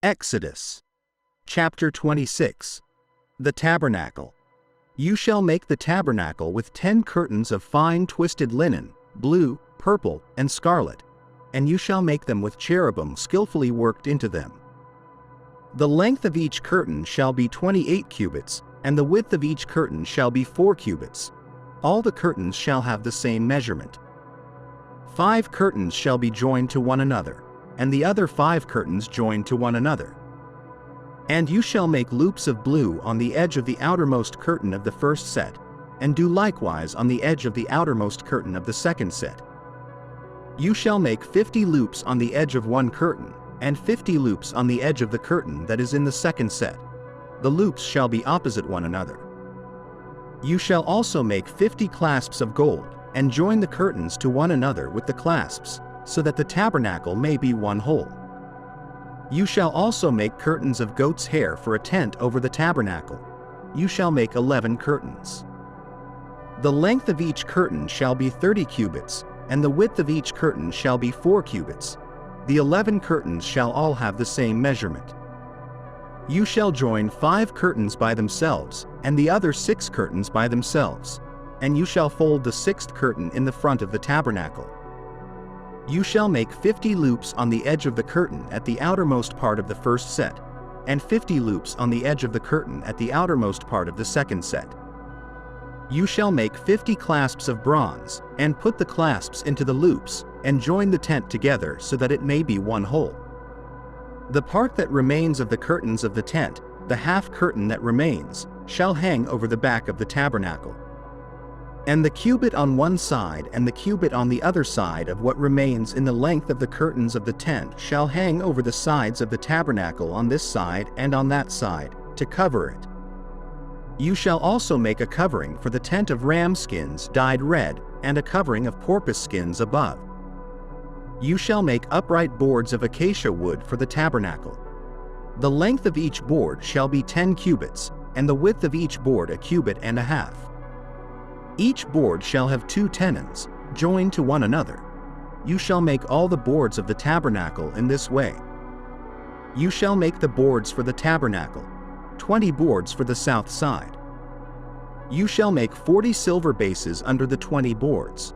Exodus. Chapter 26. The Tabernacle. You shall make the tabernacle with 10 curtains of fine twisted linen, blue, purple, and scarlet, and you shall make them with cherubim skillfully worked into them. The length of each curtain shall be 28 cubits, and the width of each curtain shall be 4 cubits. All the curtains shall have the same measurement. 5 curtains shall be joined to one another, and the other 5 curtains joined to one another. And you shall make loops of blue on the edge of the outermost curtain of the first set, and do likewise on the edge of the outermost curtain of the second set. You shall make 50 loops on the edge of one curtain, and 50 loops on the edge of the curtain that is in the second set. The loops shall be opposite one another. You shall also make 50 clasps of gold, and join the curtains to one another with the clasps, so that the tabernacle may be one whole. You shall also make curtains of goat's hair for a tent over the tabernacle. You shall make 11 curtains. The length of each curtain shall be 30 cubits, and the width of each curtain shall be 4 cubits. The 11 curtains shall all have the same measurement. You shall join 5 curtains by themselves, and the other 6 curtains by themselves, and you shall fold the 6th curtain in the front of the tabernacle. You shall make 50 loops on the edge of the curtain at the outermost part of the first set, and 50 loops on the edge of the curtain at the outermost part of the second set. You shall make 50 clasps of bronze, and put the clasps into the loops, and join the tent together so that it may be one whole. The part that remains of the curtains of the tent, the half curtain that remains, shall hang over the back of the tabernacle. And the cubit on one side and the cubit on the other side of what remains in the length of the curtains of the tent shall hang over the sides of the tabernacle on this side and on that side, to cover it. You shall also make a covering for the tent of ram skins dyed red, and a covering of porpoise skins above. You shall make upright boards of acacia wood for the tabernacle. The length of each board shall be 10 cubits, and the width of each board a cubit and a half. Each board shall have 2 tenons, joined to one another. You shall make all the boards of the tabernacle in this way. You shall make the boards for the tabernacle, 20 boards for the south side. You shall make 40 silver bases under the 20 boards,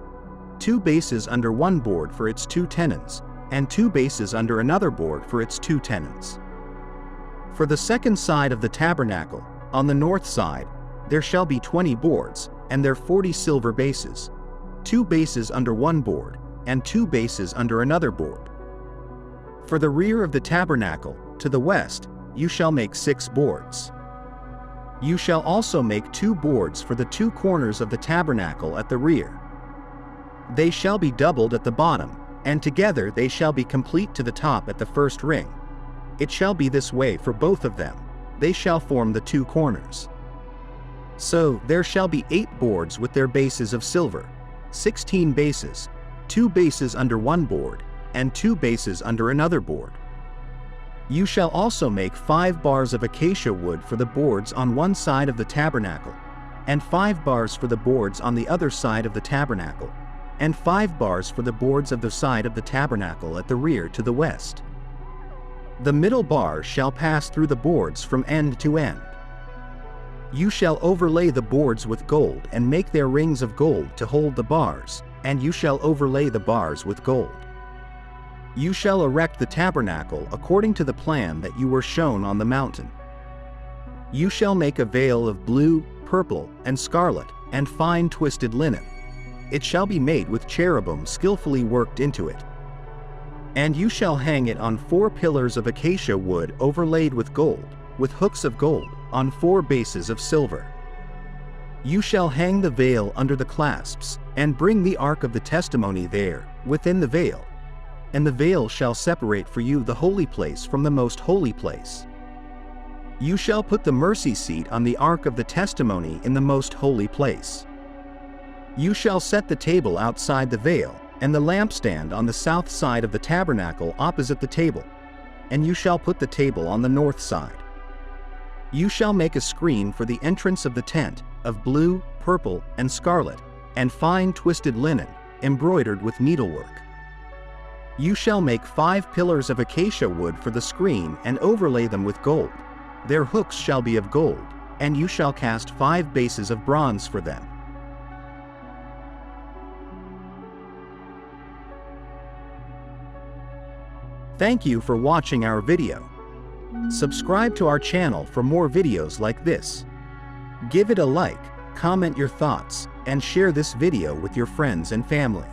2 bases under one board for its 2 tenons, and 2 bases under another board for its 2 tenons. For the second side of the tabernacle, on the north side, there shall be 20 boards, and their 40 silver bases, 2 bases under one board, and 2 bases under another board. For the rear of the tabernacle, to the west, you shall make 6 boards. You shall also make 2 boards for the 2 corners of the tabernacle at the rear. They shall be doubled at the bottom, and together they shall be complete to the top at the first ring. It shall be this way for both of them. They shall form the 2 corners. So there shall be 8 boards with their bases of silver, 16 bases, 2 bases under one board, and 2 bases under another board. You shall also make 5 bars of acacia wood for the boards on one side of the tabernacle, and 5 bars for the boards on the other side of the tabernacle, and 5 bars for the boards of the side of the tabernacle at the rear to the west. The middle bar shall pass through the boards from end to end. You shall overlay the boards with gold and make their rings of gold to hold the bars, and you shall overlay the bars with gold. You shall erect the tabernacle according to the plan that you were shown on the mountain. You shall make a veil of blue, purple, and scarlet, and fine twisted linen. It shall be made with cherubim skillfully worked into it. And you shall hang it on 4 pillars of acacia wood overlaid with gold, with hooks of gold, on 4 bases of silver. You shall hang the veil under the clasps, and bring the ark of the testimony there, within the veil. And the veil shall separate for you the holy place from the most holy place. You shall put the mercy seat on the ark of the testimony in the most holy place. You shall set the table outside the veil, and the lampstand on the south side of the tabernacle opposite the table, and you shall put the table on the north side. You shall make a screen for the entrance of the tent, of blue, purple, and scarlet, and fine twisted linen, embroidered with needlework. You shall make 5 pillars of acacia wood for the screen and overlay them with gold. Their hooks shall be of gold, and you shall cast 5 bases of bronze for them. Thank you for watching our video. Subscribe to our channel for more videos like this. Give it a like, comment your thoughts, and share this video with your friends and family.